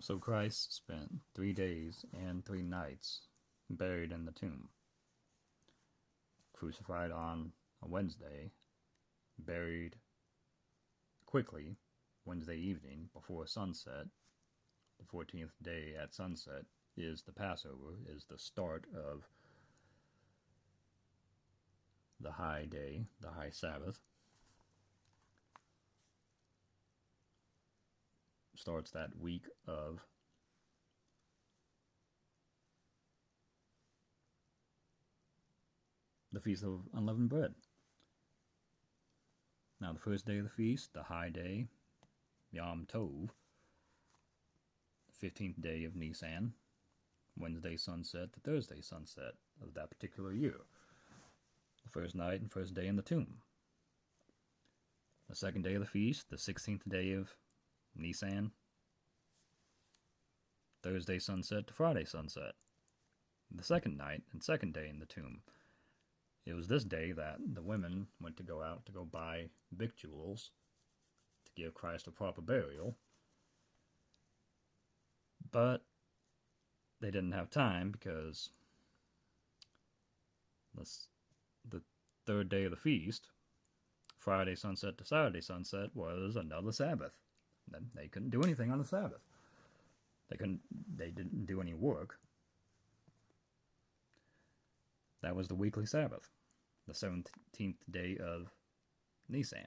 So Christ spent 3 days and 3 nights buried in the tomb, crucified on a Wednesday, buried quickly Wednesday evening before sunset. The 14th day at sunset is the Passover, is the start of the high day, the high Sabbath. Starts that week of the Feast of Unleavened Bread. Now, the first day of the feast, the high day, Yom Tov, the 15th day of Nisan, Wednesday sunset to Thursday sunset of that particular year. The first night and first day in the tomb. The second day of the feast, the 16th day of Nisan, Thursday sunset to Friday sunset. The second night and second day in the tomb. It was this day that the women went to go out to go buy victuals to give Christ a proper burial. But they didn't have time because the third day of the feast, Friday sunset to Saturday sunset, was another Sabbath. They couldn't do anything on the Sabbath. They didn't do any work. That was the weekly Sabbath, the 17th day of Nisan,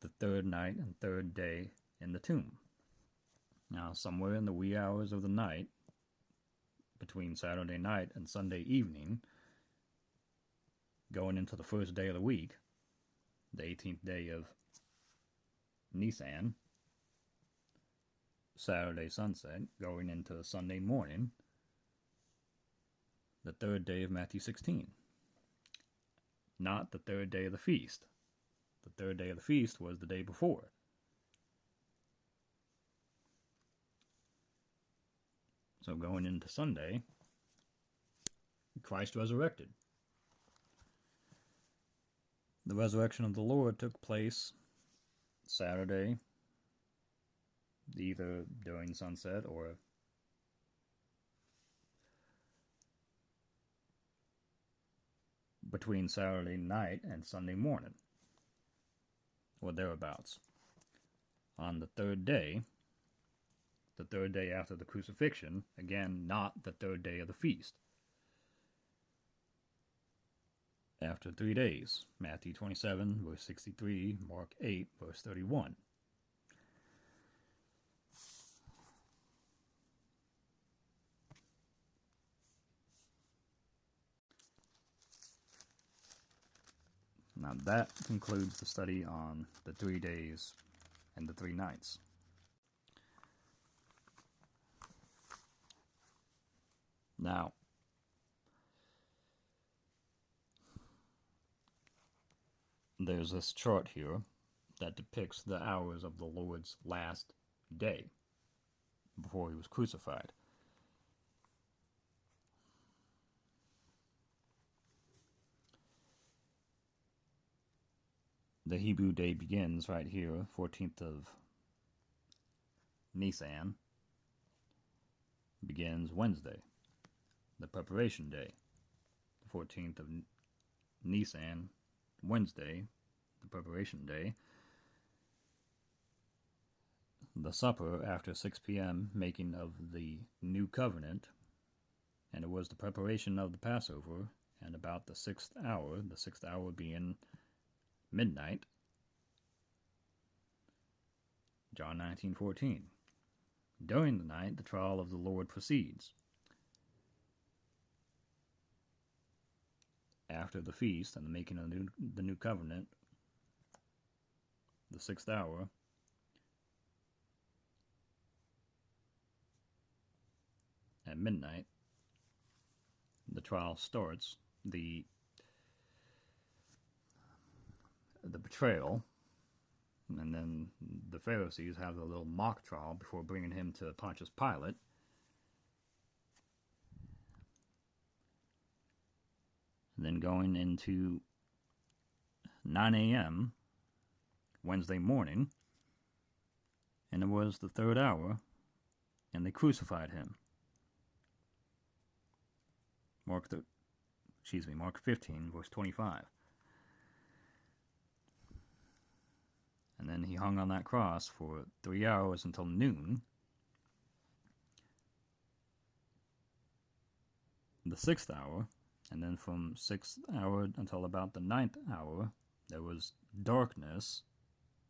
the third night and third day in the tomb. Now, somewhere in the wee hours of the night, between Saturday night and Sunday evening, going into the first day of the week, the 18th day of Nisan, Saturday sunset, going into Sunday morning, the third day of Matthew 16. Not the third day of the feast. The third day of the feast was the day before. So going into Sunday, Christ resurrected. The resurrection of the Lord took place Saturday, either during sunset or between Saturday night and Sunday morning, or thereabouts. On the third day after the crucifixion, again, not the third day of the feast. After 3 days, Matthew 27, verse 63, Mark 8, verse 31. Now that concludes the study on the 3 days and the 3 nights. Now, there's this chart here that depicts the hours of the Lord's last day before he was crucified. The Hebrew day begins right here, 14th of Nisan, begins Wednesday, the preparation day. The 14th of Nisan, Wednesday, the preparation day. The supper after 6 p.m., making of the new covenant, and it was the preparation of the Passover, and about the 6th hour being midnight, John 19:14. During the night, the trial of the Lord proceeds. After the feast and the making of the new covenant, the 6th hour, at midnight, the trial starts. The betrayal, and then the Pharisees have a little mock trial before bringing him to Pontius Pilate. And then going into 9 a.m. Wednesday morning, And it was the third hour, and they crucified him. Mark 15, verse 25. And then he hung on that cross for 3 hours until noon. The 6th hour, and then from 6th hour until about the 9th hour, there was darkness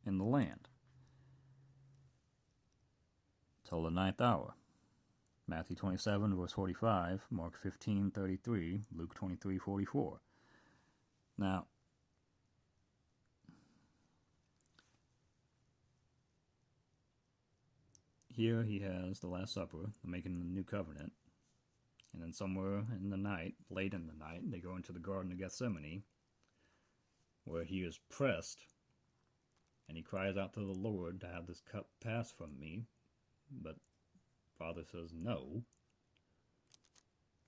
in the land. Till the 9th hour. Matthew 27, verse 45, Mark 15, 33, Luke 23, 44. Now, here he has the Last Supper, making the new covenant. And then somewhere in the night, late in the night, they go into the Garden of Gethsemane, where he is pressed, and he cries out to the Lord to have this cup pass from me. But Father says, no.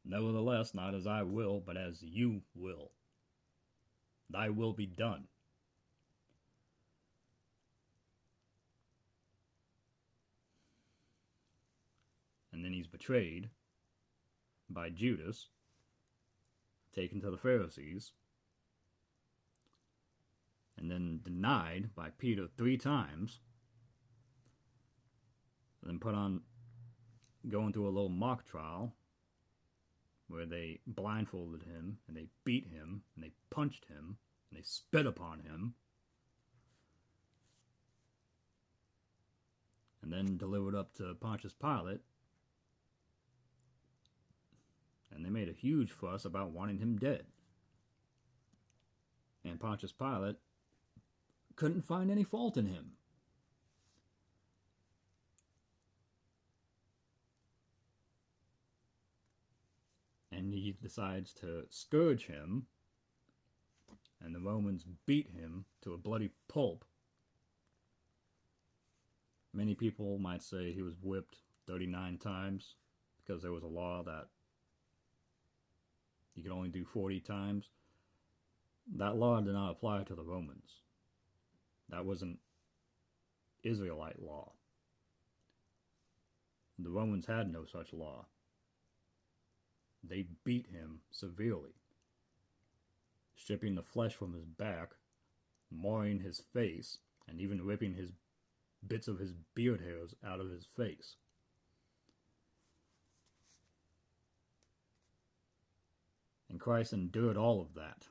Nevertheless, not as I will, but as you will. Thy will be done. And then he's betrayed by Judas, taken to the Pharisees, and then denied by Peter 3 times, and then going through a little mock trial where they blindfolded him, and they beat him, and they punched him, and they spit upon him, and then delivered up to Pontius Pilate. And they made a huge fuss about wanting him dead. And Pontius Pilate couldn't find any fault in him. And he decides to scourge him, and the Romans beat him to a bloody pulp. Many people might say he was whipped 39 times, because there was a law that you could only do 40 times. That law did not apply to the Romans. That was an Israelite law. The Romans had no such law. They beat him severely, stripping the flesh from his back, marring his face, and even ripping his bits of his beard hairs out of his face. And Christ endured all of that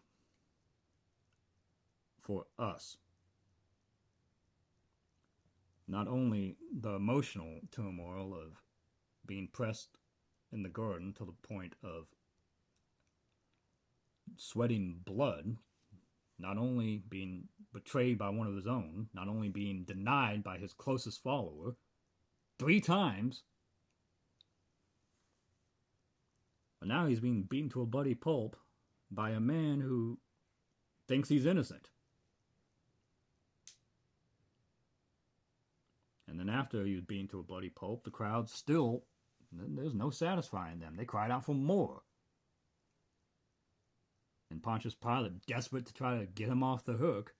for us. Not only the emotional turmoil of being pressed in the garden to the point of sweating blood, not only being betrayed by one of his own, not only being denied by his closest follower 3 times, but now he's being beaten to a bloody pulp by a man who thinks he's innocent. And then after he was beaten to a bloody pulp, the crowd still, there's no satisfying them. They cried out for more. And Pontius Pilate, desperate to try to get him off the hook,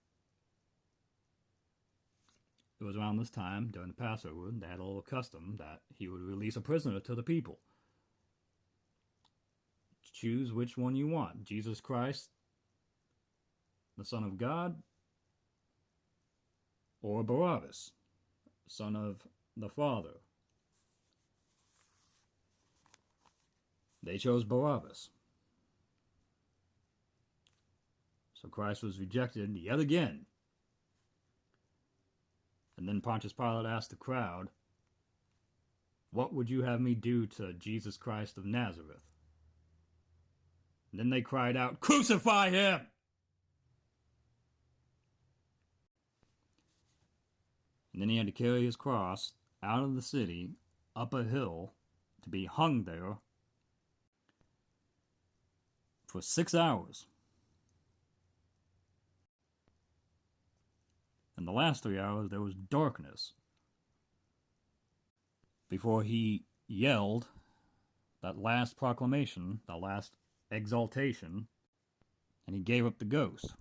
it was around this time, during the Passover, they had a little custom that he would release a prisoner to the people. Choose which one you want. Jesus Christ, the Son of God, or Barabbas, son of the Father. They chose Barabbas. So Christ was rejected yet again. And then Pontius Pilate asked the crowd, "What would you have me do to Jesus Christ of Nazareth?" And then they cried out, "Crucify him!" And then he had to carry his cross out of the city, up a hill, to be hung there for 6 hours. In the last 3 hours, there was darkness before he yelled that last proclamation, the last exaltation, and he gave up the ghost.